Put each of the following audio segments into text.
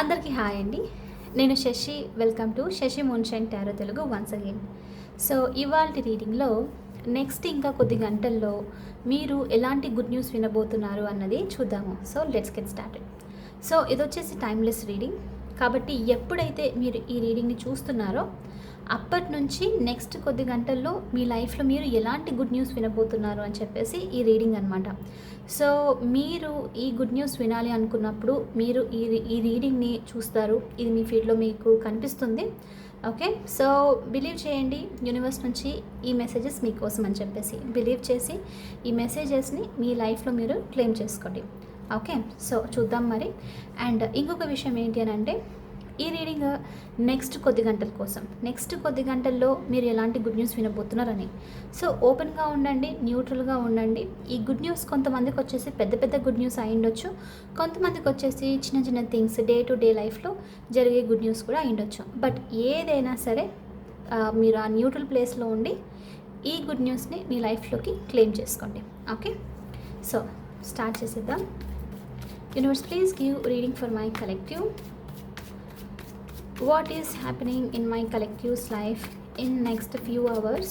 అందరికీ హాయ్ అండి. నేను Shashi. Welcome to Shashi moonshine tarot Telugu once again. So ఇవాల్టి రీడింగ్లో నెక్స్ట్ ఇంకా కొద్ది గంటల్లో మీరు ఎలాంటి గుడ్ న్యూస్ వినబోతున్నారు అన్నది చూద్దాము. So let's get started. So ఇది వచ్చేసి టైమ్లెస్ రీడింగ్ కాబట్టి ఎప్పుడైతే మీరు ఈ రీడింగ్ని చూస్తున్నారో అప్పటి నుంచి నెక్స్ట్ కొద్ది గంటల్లో మీ లైఫ్లో మీరు ఎలాంటి గుడ్ న్యూస్ వినబోతున్నారు అని చెప్పేసి ఈ రీడింగ్ అనమాట. సో మీరు ఈ గుడ్ న్యూస్ వినాలి అనుకున్నప్పుడు మీరు ఈ రీడింగ్ని చూస్తారు. ఇది మీ ఫీడ్లో మీకు కనిపిస్తుంది. ఓకే, సో బిలీవ్ చేయండి, యూనివర్స్ నుంచి ఈ మెసేజెస్ మీకోసం అని చెప్పేసి బిలీవ్ చేసి ఈ మెసేజెస్ని మీ లైఫ్లో మీరు క్లెయిమ్ చేసుకోండి. ఓకే, సో చూద్దాం మరి. అండ్ ఇంకొక విషయం ఏంటి అని అంటే ఈ రీడింగ్ నెక్స్ట్ కొద్ది గంటల కోసం, నెక్స్ట్ కొద్ది గంటల్లో మీరు ఎలాంటి గుడ్ న్యూస్ వినబోతున్నారని. సో ఓపెన్గా ఉండండి, న్యూట్రల్గా ఉండండి. ఈ గుడ్ న్యూస్ కొంతమందికి వచ్చేసి పెద్ద పెద్ద గుడ్ న్యూస్ అయి ఉండొచ్చు, కొంతమందికి వచ్చేసి చిన్న చిన్న థింగ్స్ డే టు డే లైఫ్లో జరిగే గుడ్ న్యూస్ కూడా అయి ఉండొచ్చు. బట్ ఏదైనా సరే మీరు ఆ న్యూట్రల్ ప్లేస్లో ఉండి ఈ గుడ్ న్యూస్ని మీ లైఫ్లోకి క్లెయిమ్ చేసుకోండి. ఓకే, సో స్టార్ట్ చేసేద్దాం. Universe please give reading for my collective. What is happening in my collective's life in next few hours?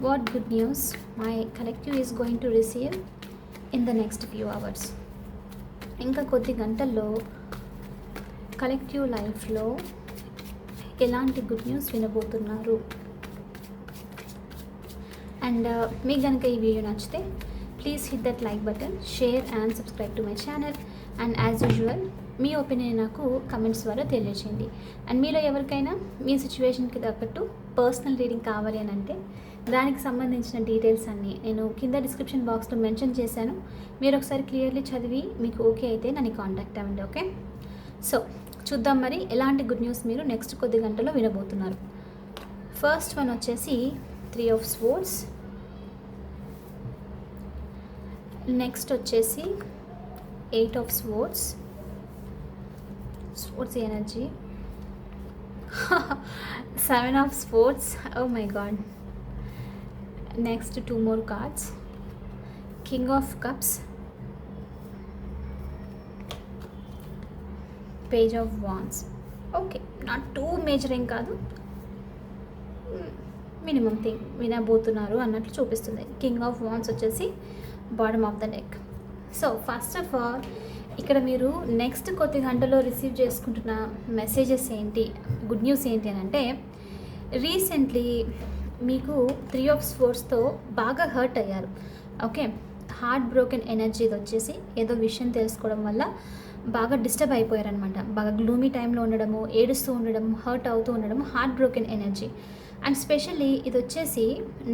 What good news my collective is going to receive in the next few hours? ఇంకా కొద్ది గంటల్లో collective లైఫ్లో ఎలాంటి good news వినబోతున్నారు. And మీకు కనుక ఈ video నచ్చితే please hit that like button, share and subscribe to my channel. And as usual me opinion నాకు కమెంట్స్ ద్వారా తెలియజేయండి. అండ్ మీలో ఎవరికైనా మీ సిచ్యువేషన్కి తగ్గట్టు పర్సనల్ రీడింగ్ కావాలి అని అంటే దానికి సంబంధించిన డీటెయిల్స్ అన్నీ నేను కింద డిస్క్రిప్షన్ బాక్స్లో మెన్షన్ చేశాను. మీరు ఒకసారి క్లియర్లీ చదివి మీకు ఓకే అయితే నన్ను కాంటాక్ట్ అవ్వండి. ఓకే, సో చూద్దాం మరి ఎలాంటి గుడ్ న్యూస్ మీరు నెక్స్ట్ కొద్ది గంటల్లో వినబోతున్నారు. ఫస్ట్ వన్ వచ్చేసి 3 of Swords. నెక్స్ట్ వచ్చేసి 8 of Swords. Swords energy. 7 of Swords. Oh my god. Next 2 more cards. King of Cups. Page of Wands. Okay, not too major ఏం కాదు, మినిమం థింగ్ వినబోతున్నారు అన్నట్లు చూపిస్తుంది. King of wands వచ్చేసి bottom of the deck. So first of all ఇక్కడ మీరు next కొద్ది గంటలో receive చేసుకుంటున్న మెసేజెస్ ఏంటి, గుడ్ న్యూస్ ఏంటి అని అంటే రీసెంట్లీ మీకు 3 of Swordsతో బాగా హర్ట్ అయ్యారు. ఓకే, హార్ట్ బ్రోకెన్ ఎనర్జీ ఇది వచ్చేసి ఏదో విషయం తెలుసుకోవడం వల్ల బాగా డిస్టర్బ్ అయిపోయారనమాట. బాగా గ్లూమీ టైంలో ఉండడము, ఏడుస్తూ ఉండడం, హర్ట్ అవుతూ ఉండడం, heart broken energy. And specially ఇది వచ్చేసి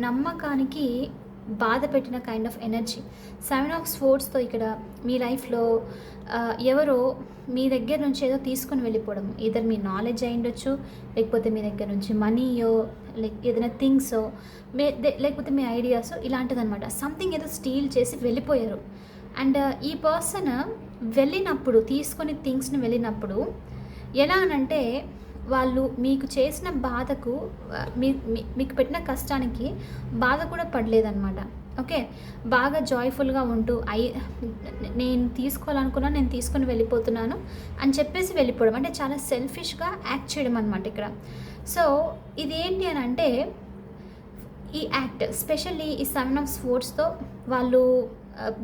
నమ్మకానికి బాధ పెట్టిన కైండ్ ఆఫ్ ఎనర్జీ. 7 of Swordsతో ఇక్కడ మీ లైఫ్లో ఎవరో మీ దగ్గర నుంచి ఏదో తీసుకొని వెళ్ళిపోవడం, ఇద్దరు మీ నాలెడ్జ్ అయి ఉండొచ్చు, లేకపోతే మీ దగ్గర నుంచి మనీయో, లైక్ ఏదైనా థింగ్సో, లేకపోతే మీ ఐడియాస్, ఇలాంటిదన్నమాట. సంథింగ్ ఏదో స్టీల్ చేసి వెళ్ళిపోయారు. అండ్ ఈ పర్సన్ వెళ్ళినప్పుడు, తీసుకొని థింగ్స్ని వెళ్ళినప్పుడు ఎలా అనంటే వాళ్ళు మీకు చేసిన బాధకు, మీకు పెట్టిన కష్టానికి బాధ కూడా పడలేదన్నమాట. ఓకే, బాగా జాయ్ఫుల్గా ఉంటూ నేను తీసుకోవాలనుకున్నా, నేను తీసుకొని వెళ్ళిపోతున్నాను అని చెప్పేసి వెళ్ళిపోవడం, అంటే చాలా సెల్ఫిష్గా యాక్ట్ చేయడం అనమాట ఇక్కడ. సో ఇదేంటి అని అంటే ఈ యాక్ట్ స్పెషల్లీ ఈ 7 of Swordsతో వాళ్ళు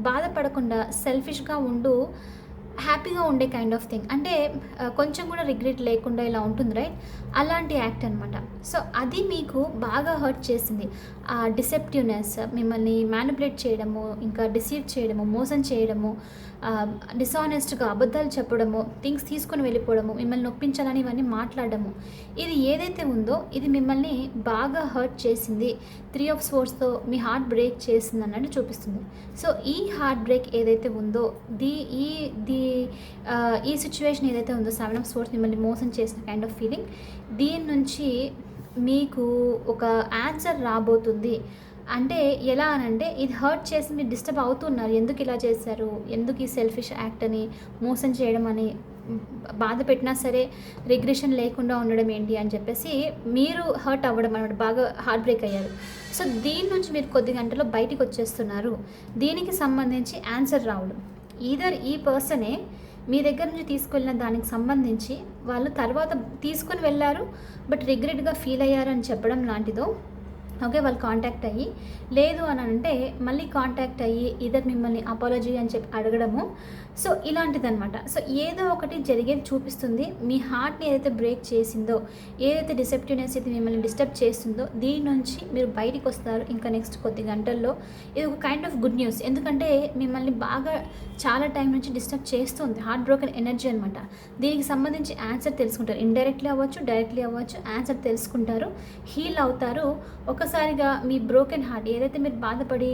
బాధపడకుండా సెల్ఫిష్గా ఉంటూ హ్యాపీగా ఉండే కైండ్ ఆఫ్ థింగ్, అంటే కొంచెం కూడా రిగ్రెట్ లేకుండా ఇలా ఉంటుంది, రైట్? అలాంటి యాక్ట్ అనమాట. సో అది మీకు బాగా హర్ట్ చేసింది. ఆ డిసెప్టివ్నెస్, మిమ్మల్ని మ్యానిపులేట్ చేయడము, ఇంకా డిసీవ్ చేయడము, మోసం చేయడము, డిసానెస్ట్గా అబద్ధాలు చెప్పడము, థింగ్స్ తీసుకొని వెళ్ళిపోవడము, మిమ్మల్ని నొప్పించాలని ఇవన్నీ మాట్లాడడము, ఇది ఏదైతే ఉందో ఇది మిమ్మల్ని బాగా హర్ట్ చేసింది. 3 of Swordsతో మీ హార్ట్ బ్రేక్ చేసింది అన్నట్టు చూపిస్తుంది. సో ఈ హార్ట్ బ్రేక్ ఏదైతే ఉందో ఈ సిచ్యువేషన్ ఏదైతే ఉందో 7 of Swords మిమ్మల్ని మోసం చేసిన కైండ్ ఆఫ్ ఫీలింగ్, దీని నుంచి మీకు ఒక ఆన్సర్ రాబోతుంది. అంటే ఎలా అనంటే ఇది హర్ట్ చేసి మీరు డిస్టర్బ్ అవుతున్నారు, ఎందుకు ఇలా చేశారు, ఎందుకు ఈ సెల్ఫిష్ యాక్ట్ అని, మోసం చేయడం అని, బాధ పెట్టినా సరే రిగ్రెషన్ లేకుండా ఉండడం ఏంటి అని చెప్పేసి మీరు హర్ట్ అవ్వడం అనమాట, బాగా హార్ట్ బ్రేక్ అయ్యారు. సో దీని నుంచి మీరు కొద్ది గంటల్లో బయటికి వచ్చేస్తున్నారు. దీనికి సంబంధించి ఆన్సర్ రావడం, ఈదర్ ఈ పర్సనే మీ దగ్గర నుంచి తీసుకెళ్ళిన దానికి సంబంధించి వాళ్ళు తర్వాత తీసుకొని వెళ్ళారు బట్ రిగ్రెట్గా ఫీల్ అయ్యారు అని చెప్పడం లాంటిదో, ఓకే, వాళ్ళు కాంటాక్ట్ అయ్యి, లేదు అని అంటే మళ్ళీ కాంటాక్ట్ అయ్యి ఇద్దరు మిమ్మల్ని అపాలజీ అని చెప్పి అడగడము. సో ఇలాంటిదనమాట. సో ఏదో ఒకటి జరిగేది చూపిస్తుంది. మీ హార్ట్ని ఏదైతే బ్రేక్ చేసిందో, ఏదైతే డిసెప్టివ్నెస్ అయితే మిమ్మల్ని డిస్టర్బ్ చేస్తుందో దీని నుంచి మీరు బయటికి వస్తారు ఇంకా నెక్స్ట్ కొద్ది గంటల్లో. ఇది ఒక కైండ్ ఆఫ్ గుడ్ న్యూస్. ఎందుకంటే మిమ్మల్ని బాగా చాలా టైం నుంచి డిస్టర్బ్ చేస్తుంది హార్ట్ బ్రోకెన్ ఎనర్జీ అనమాట. దీనికి సంబంధించి ఆన్సర్ తెలుసుకుంటారు. ఇండైరెక్ట్లీ అవ్వచ్చు, డైరెక్ట్లీ అవ్వచ్చు, ఆన్సర్ తెలుసుకుంటారు, హీల్ అవుతారు. ఒకసారిగా మీ బ్రోకెన్ హార్ట్ ఏదైతే మీరు బాధపడి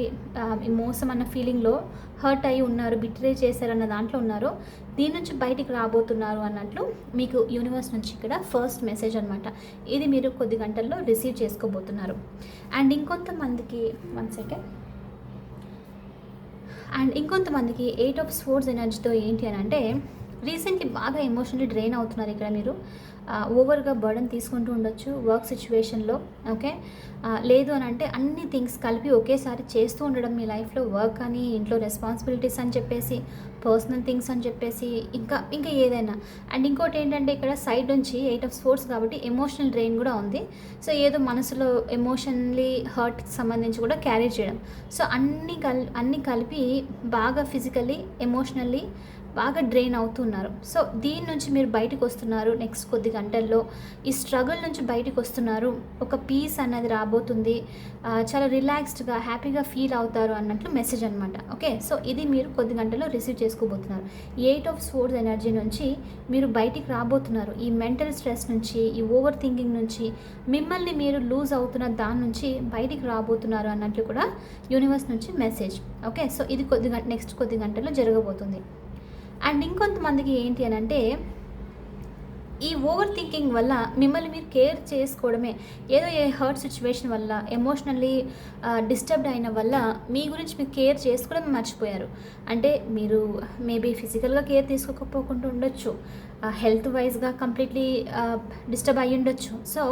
మోసం అన్న ఫీలింగ్లో హర్ట్ అయ్యి ఉన్నారు, బిట్రే చేశారన్న దాంట్లో ఉన్నారో దీని నుంచి బయటికి రాబోతున్నారు అన్నట్లు మీకు యూనివర్స్ నుంచి ఇక్కడ ఫస్ట్ మెసేజ్ అనమాట. ఇది మీరు కొద్ది గంటల్లో రిసీవ్ చేసుకోబోతున్నారు. అండ్ ఇంకొంతమందికి 1 సెకండ్. అండ్ ఇంకొంతమందికి 8 ఆఫ్ స్పోర్ట్స్ ఎనర్జీతో ఏంటి అని అంటే రీసెంట్లీ బాగా ఎమోషనల్లీ డ్రైన్ అవుతున్నారు. ఇక్కడ మీరు ఓవర్గా బర్డన్ తీసుకుంటూ ఉండొచ్చు వర్క్ సిచ్యువేషన్లో, ఓకే. లేదు అని అంటే అన్ని థింగ్స్ కలిపి ఒకేసారి చేస్తూ ఉండడం మీ లైఫ్లో, వర్క్ అని, ఇంట్లో రెస్పాన్సిబిలిటీస్ అని చెప్పేసి, పర్సనల్ థింగ్స్ అని చెప్పేసి, ఇంకా ఏదైనా. అండ్ ఇంకోటి ఏంటంటే ఇక్కడ సైడ్ నుంచి 8 ఆఫ్ స్పోర్ట్స్ కాబట్టి ఎమోషనల్ డ్రెయిన్ కూడా ఉంది. సో ఏదో మనసులో ఎమోషనల్లీ హర్ట్కి సంబంధించి కూడా క్యారీ చేయడం. సో అన్నీ కలిపి బాగా ఫిజికల్లీ, ఎమోషనల్లీ బాగా డ్రైన్ అవుతున్నారు. సో దీని నుంచి మీరు బయటకు వస్తున్నారు నెక్స్ట్ కొద్ది గంటల్లో. ఈ స్ట్రగుల్ నుంచి బయటకు వస్తున్నారు. ఒక పీస్ అన్నది రాబోతుంది. చాలా రిలాక్స్డ్గా, హ్యాపీగా ఫీల్ అవుతారు అన్నట్లు మెసేజ్ అనమాట. ఓకే, సో ఇది మీరు కొద్ది గంటల్లో రిసీవ్ చేసుకోబోతున్నారు. 8 ఆఫ్ స్పోర్ట్స్ ఎనర్జీ నుంచి మీరు బయటికి రాబోతున్నారు. ఈ మెంటల్ స్ట్రెస్ నుంచి, ఈ ఓవర్ థింకింగ్ నుంచి, మిమ్మల్ని మీరు లూజ్ అవుతున్న దాని నుంచి బయటికి రాబోతున్నారు అన్నట్లు కూడా యూనివర్స్ నుంచి మెసేజ్. ఓకే, సో ఇది నెక్స్ట్ కొద్ది గంటల్లో జరగబోతుంది. అండ్ ఇంకొంతమందికి ఏంటి అని అంటే ఈ ఓవర్ థింకింగ్ వల్ల మిమ్మల్ని మీరు కేర్ చేసుకోవడమే, ఏదో హర్ట్ సిచ్యువేషన్ వల్ల, ఎమోషనల్లీ డిస్టర్బ్డ్ అయిన వల్ల మీ గురించి మీరు కేర్ చేసుకోవడం మర్చిపోయారు. అంటే మీరు మేబీ ఫిజికల్గా కేర్ తీసుకోకపోకుండా ఉండొచ్చు, హెల్త్ వైజ్గా కంప్లీట్లీ డిస్టర్బ్ అయ్యి ఉండొచ్చు. సో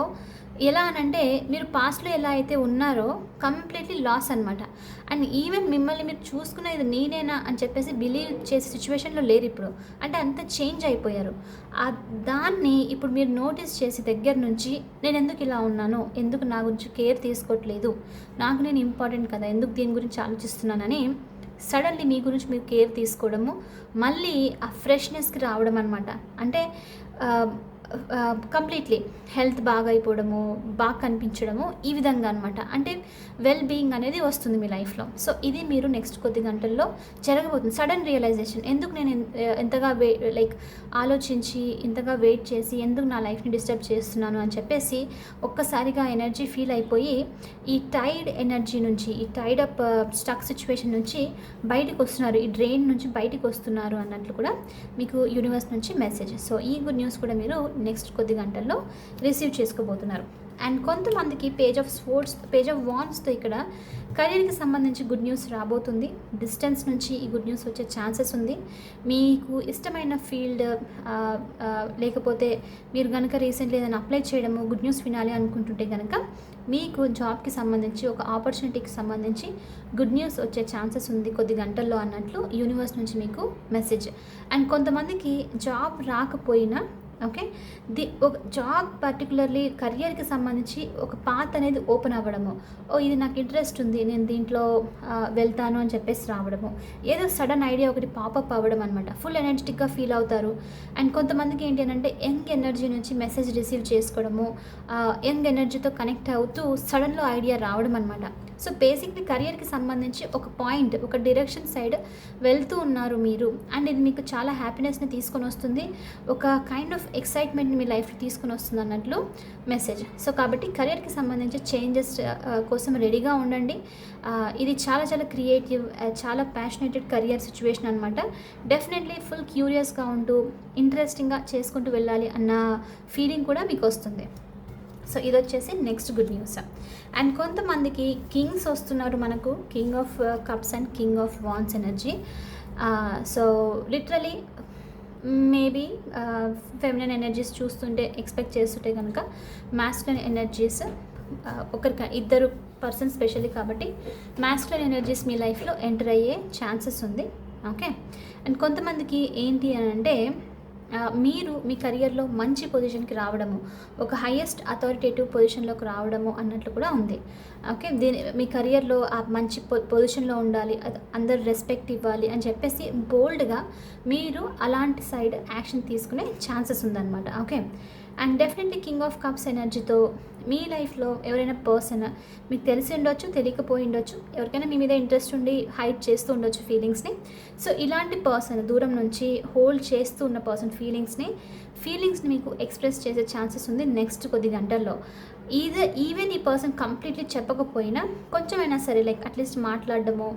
ఎలా అనంటే మీరు పాస్ట్లో ఎలా అయితే ఉన్నారో కంప్లీట్లీ లాస్ అనమాట. అండ్ ఈవెన్ మిమ్మల్ని మీరు చూసుకునేది నేనేనా అని చెప్పేసి బిలీవ్ చేసే సిచ్యువేషన్లో లేరు ఇప్పుడు. అంటే అంత చేంజ్ అయిపోయారు. దాన్ని ఇప్పుడు మీరు నోటీస్ చేసి దగ్గర నుంచి నేను ఎందుకు ఇలా ఉన్నాను, ఎందుకు నా గురించి కేర్ తీసుకోవట్లేదు, నాకు నేను ఇంపార్టెంట్ కదా, ఎందుకు దీని గురించి ఆలోచిస్తున్నానని సడన్లీ మీ గురించి మీరు కేర్ తీసుకోవడము, మళ్ళీ ఆ ఫ్రెష్నెస్కి రావడం అనమాట. అంటే కంప్లీట్లీ హెల్త్ బాగా అయిపోవడము, బాగా కనిపించడము, ఈ విధంగా అనమాట. అంటే వెల్ బీయింగ్ అనేది వస్తుంది మీ లైఫ్లో. సో ఇది మీరు నెక్స్ట్ కొద్ది గంటల్లో జరగబోతుంది. సడన్ రియలైజేషన్, ఎందుకు నేను ఎంతగా ఆలోచించి ఇంతగా వెయిట్ చేసి ఎందుకు నా లైఫ్ని డిస్టర్బ్ చేస్తున్నాను అని చెప్పేసి ఒక్కసారిగా ఎనర్జీ ఫీల్ అయిపోయి ఈ టైడ్ ఎనర్జీ నుంచి, ఈ టైడ్ అప్ స్టక్ సిచ్యువేషన్ నుంచి బయటకు వస్తున్నారు, ఈ డ్రెయిన్ నుంచి బయటకు వస్తున్నారు అన్నట్లు కూడా మీకు యూనివర్స్ నుంచి మెసేజ్. సో ఈ గుడ్ న్యూస్ కూడా మీరు నెక్స్ట్ కొద్ది గంటల్లో రిసీవ్ చేసుకోబోతున్నారు. అండ్ కొంతమందికి పేజ్ ఆఫ్ వాండ్స్తో ఇక్కడ కెరీర్కి సంబంధించి గుడ్ న్యూస్ రాబోతుంది. డిస్టెన్స్ నుంచి ఈ గుడ్ న్యూస్ వచ్చే ఛాన్సెస్ ఉంది. మీకు ఇష్టమైన ఫీల్డ్ లేకపోతే మీరు కనుక రీసెంట్లీ ఏదైనా అప్లై చేయడము, గుడ్ న్యూస్ వినాలి అనుకుంటుంటే కనుక మీకు జాబ్కి సంబంధించి, ఒక ఆపర్చునిటీకి సంబంధించి గుడ్ న్యూస్ వచ్చే ఛాన్సెస్ ఉంది కొద్ది గంటల్లో అన్నట్లు యూనివర్స్ నుంచి మీకు మెసేజ్. అండ్ కొంతమందికి జాబ్ రాకపోయినా, ఓకే, ఒక జాబ్ పర్టికులర్లీ కెరియర్కి సంబంధించి ఒక పాత్ అనేది ఓపెన్ అవ్వడము, ఇది నాకు ఇంట్రెస్ట్ ఉంది, నేను దీంట్లో వెళ్తాను అని చెప్పేసి రావడము, ఏదో సడన్ ఐడియా ఒకటి పాపప్ అవ్వడం అనమాట. ఫుల్ ఎనర్జెటిక్గా ఫీల్ అవుతారు. అండ్ కొంతమందికి ఏంటి అంటే యంగ్ ఎనర్జీ నుంచి మెసేజ్ రిసీవ్ చేసుకోవడము, యంగ్ ఎనర్జీతో కనెక్ట్ అవుతూ సడన్లో ఐడియా రావడం అనమాట. సో బేసిక్లీ కెరియర్కి సంబంధించి ఒక పాయింట్, ఒక డైరెక్షన్ సైడ్ వెళ్తూ ఉన్నారు మీరు. అండ్ ఇది మీకు చాలా హ్యాపీనెస్ని తీసుకొని వస్తుంది, ఒక కైండ్ ఆఫ్ ఎక్సైట్మెంట్ని మీ లైఫ్కి తీసుకొని వస్తుంది అన్నట్లు మెసేజ్. సో కాబట్టి కెరియర్కి సంబంధించి చేంజెస్ కోసం రెడీగా ఉండండి. ఇది చాలా చాలా క్రియేటివ్, చాలా ప్యాషనేటెడ్ కెరియర్ సిచ్యువేషన్ అనమాట. డెఫినెట్లీ ఫుల్ క్యూరియస్గా ఉంటూ ఇంట్రెస్టింగ్గా చేసుకుంటూ వెళ్ళాలి అన్న ఫీలింగ్ కూడా మీకు వస్తుంది. సో ఇది వచ్చేసి నెక్స్ట్ గుడ్ న్యూస్. అండ్ కొంతమందికి కింగ్స్ వస్తున్నారు మనకు, king of cups and king of wands energy. So literally maybe feminine energies చూస్తుంటే, ఎక్స్పెక్ట్ చేస్తుంటే కనుక మాస్కులైన్ ఎనర్జీస్ ఇద్దరు పర్సన్ స్పెషల్లీ కాబట్టి మాస్కులైన్ ఎనర్జీస్ మీ లైఫ్లో ఎంటర్ అయ్యే ఛాన్సెస్ ఉంది. ఓకే. అండ్ కొంతమందికి ఏంటి అని అంటే మీరు మీ కెరియర్లో మంచి పొజిషన్కి రావడము, ఒక హైయెస్ట్ అథారిటేటివ్ పొజిషన్లోకి రావడము అన్నట్లు కూడా ఉంది. ఓకే. మీ కెరియర్లో ఆ మంచి పొజిషన్లో ఉండాలి, అందరు రెస్పెక్ట్ ఇవ్వాలి అని చెప్పేసి బోల్డ్గా మీరు అలాంటి సైడ్ యాక్షన్ తీసుకునే ఛాన్సెస్ ఉందన్నమాట. Okay. And definitely king of cups ఎనర్జీతో మీ లైఫ్లో ఎవరైనా పర్సన్ మీకు తెలిసి ఉండొచ్చు, తెలియకపోయి ఉండొచ్చు, ఎవరికైనా మీ మీద ఇంట్రెస్ట్ ఉండి హైడ్ చేస్తూ ఉండొచ్చు ఫీలింగ్స్ని. సో ఇలాంటి పర్సన్ దూరం నుంచి హోల్డ్ చేస్తూ ఉన్న పర్సన్ ఫీలింగ్స్ని మీకు ఎక్స్ప్రెస్ చేసే ఛాన్సెస్ ఉంది నెక్స్ట్ కొద్ది గంటల్లో. ఈవెన్ ఈ పర్సన్ కంప్లీట్లీ చెప్పకపోయినా కొంచెమైనా సరే లైక్ అట్లీస్ట్ మాట్లాడడము,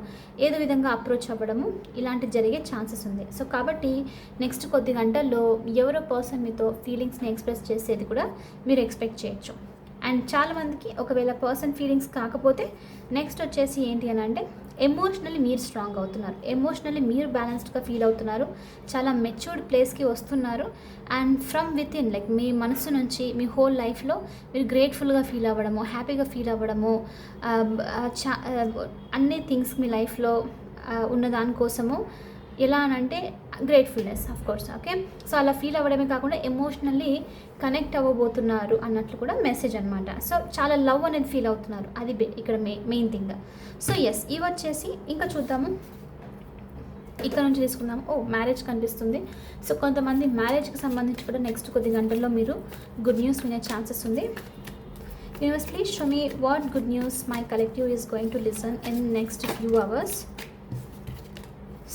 ఏదో విధంగా అప్రోచ్ అవ్వడము ఇలాంటివి జరిగే ఛాన్సెస్ ఉంది. సో కాబట్టి నెక్స్ట్ కొద్ది గంటల్లో ఎవరో పర్సన్ మీతో ఫీలింగ్స్ని ఎక్స్ప్రెస్ చేసేది కూడా మీరు ఎక్స్పెక్ట్ చేయొచ్చు. అండ్ చాలామందికి ఒకవేళ పర్సన్ ఫీలింగ్స్ కాకపోతే నెక్స్ట్ వచ్చేసి ఏంటి అని అంటే ఎమోషనల్లీ మీరు స్ట్రాంగ్ అవుతున్నారు, ఎమోషనల్లీ మీరు బ్యాలెన్స్డ్గా ఫీల్ అవుతున్నారు, చాలా మెచ్యూర్డ్ ప్లేస్కి వస్తున్నారు. And from within like మీ మనసు నుంచి మీ హోల్ లైఫ్లో మీరు గ్రేట్ఫుల్గా ఫీల్ అవ్వడము, హ్యాపీగా ఫీల్ అవ్వడము, అన్ని థింగ్స్ మీ లైఫ్లో ఉన్న దానికోసము ఎలా అనంటే gratefulness of course. Okay. So అలా ఫీల్ అవ్వడమే కాకుండా ఎమోషనల్లీ కనెక్ట్ అవ్వబోతున్నారు అన్నట్లు కూడా మెసేజ్ అనమాట. సో చాలా లవ్ అనేది ఫీల్ అవుతున్నారు, అది ఇక్కడ మెయిన్ థింగ్. సో ఎస్, ఇవి వచ్చేసి ఇంకా చూద్దాము, ఇక్కడ నుంచి తీసుకుందాము. మ్యారేజ్ కనిపిస్తుంది. సో కొంతమంది మ్యారేజ్కి సంబంధించి కూడా నెక్స్ట్ కొద్ది గంటల్లో మీరు గుడ్ న్యూస్ వినే ఛాన్సెస్ ఉంది. Universe please show me what good news my collective is going to listen in next few hours.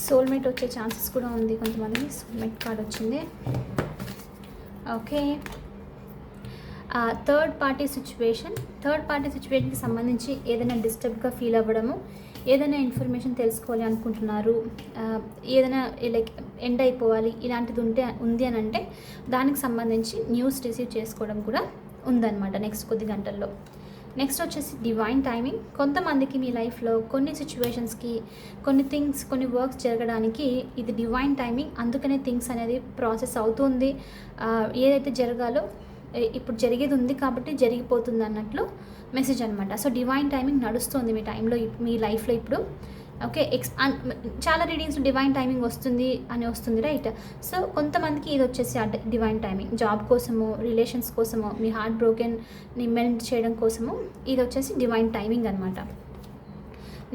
Soulmate వచ్చే ఛాన్సెస్ కూడా ఉంది, కొంతమందికి సోల్మేట్ కార్డ్ వచ్చింది. ఓకే. థర్డ్ పార్టీ సిచ్యువేషన్కి సంబంధించి ఏదైనా డిస్టర్బ్గా ఫీల్ అవ్వడము, ఏదైనా ఇన్ఫర్మేషన్ తెలుసుకోవాలి అనుకుంటున్నారు, ఏదైనా లైక్ ఎండ్ అయిపోవాలి ఇలాంటిది ఉంది అని అంటే దానికి సంబంధించి న్యూస్ రిసీవ్ చేసుకోవడం కూడా ఉందన్నమాట నెక్స్ట్ కొద్ది గంటల్లో. నెక్స్ట్ వచ్చేసి డివైన్ టైమింగ్. కొంతమందికి మీ లైఫ్లో కొన్ని సిచ్యువేషన్స్కి, కొన్ని వర్క్స్ జరగడానికి ఇది డివైన్ టైమింగ్, అందుకనే థింగ్స్ అనేది ప్రాసెస్ అవుతుంది. ఏదైతే జరగాలో ఇప్పుడు జరిగేది ఉంది కాబట్టి జరిగిపోతుంది అన్నట్లు మెసేజ్ అనమాట. సో డివైన్ టైమింగ్ నడుస్తుంది మీ లైఫ్లో ఇప్పుడు. ఓకే. చాలా రీడింగ్స్ డివైన్ టైమింగ్ వస్తుంది రైట్. సో కొంతమందికి ఇది వచ్చేసి డివైన్ టైమింగ్ జాబ్ కోసము, రిలేషన్స్ కోసము, మీ హార్ట్ బ్రోకెన్ని మెల్ట్ చేయడం కోసము ఇది వచ్చేసి డివైన్ టైమింగ్ అనమాట.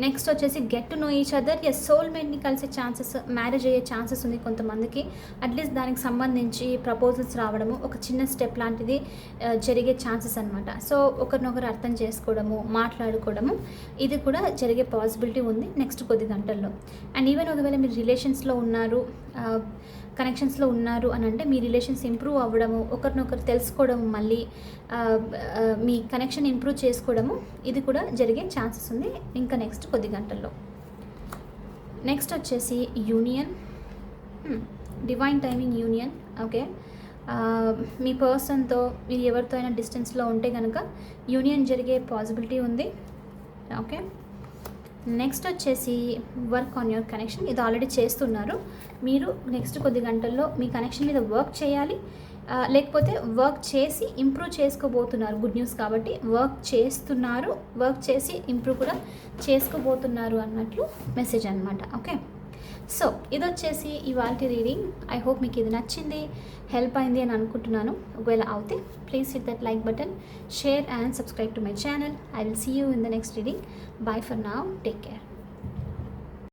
నెక్స్ట్ వచ్చేసి get to know each other. సోల్మేట్ని కలిసే ఛాన్సెస్, మ్యారేజ్ అయ్యే ఛాన్సెస్ ఉంది కొంతమందికి. అట్లీస్ట్ దానికి సంబంధించి ప్రపోజల్స్ రావడము, ఒక చిన్న స్టెప్ లాంటిది జరిగే ఛాన్సెస్ అనమాట. సో ఒకరినొకరు అర్థం చేసుకోవడము, మాట్లాడుకోవడము ఇది కూడా జరిగే పాసిబిలిటీ ఉంది నెక్స్ట్ కొద్ది గంటల్లో. అండ్ ఈవెన్ ఒకవేళ మీరు రిలేషన్స్లో ఉన్నారు, కనెక్షన్స్లో ఉన్నారు అని అంటే మీ రిలేషన్స్ ఇంప్రూవ్ అవ్వడము, ఒకరినొకరు తెలుసుకోవడము, మళ్ళీ మీ కనెక్షన్ ఇంప్రూవ్ చేసుకోవడము ఇది కూడా జరిగే ఛాన్సెస్ ఉంది ఇంకా నెక్స్ట్ కొద్ది గంటల్లో. నెక్స్ట్ వచ్చేసి union, divine timing union. Okay. మీ పర్సన్తో మీరు ఎవరితో అయినా డిస్టెన్స్లో ఉంటే కనుక యూనియన్ జరిగే పాసిబిలిటీ ఉంది. ఓకే. నెక్స్ట్ వచ్చేసి వర్క్ ఆన్ యువర్ కనెక్షన్. ఇది ఆల్రెడీ చేస్తున్నారు మీరు. నెక్స్ట్ కొద్ది గంటల్లో మీ కనెక్షన్ మీద వర్క్ చేయాలి, లేకపోతే వర్క్ చేసి ఇంప్రూవ్ చేసుకోబోతున్నారు. గుడ్ న్యూస్ కాబట్టి వర్క్ చేస్తున్నారు, వర్క్ చేసి ఇంప్రూవ్ కూడా చేసుకోబోతున్నారు అన్నట్లు మెసేజ్ అనమాట. ఓకే. సో ఇది వచ్చేసి ఇవాళ రీడింగ్. ఐ హోప్ మీకు ఇది నచ్చింది, హెల్ప్ అయింది అని అనుకుంటున్నాను. ఒకవేళ అవుతే please hit that like button, share and subscribe to my channel. I will see you in the next reading. Bye for now. Take care.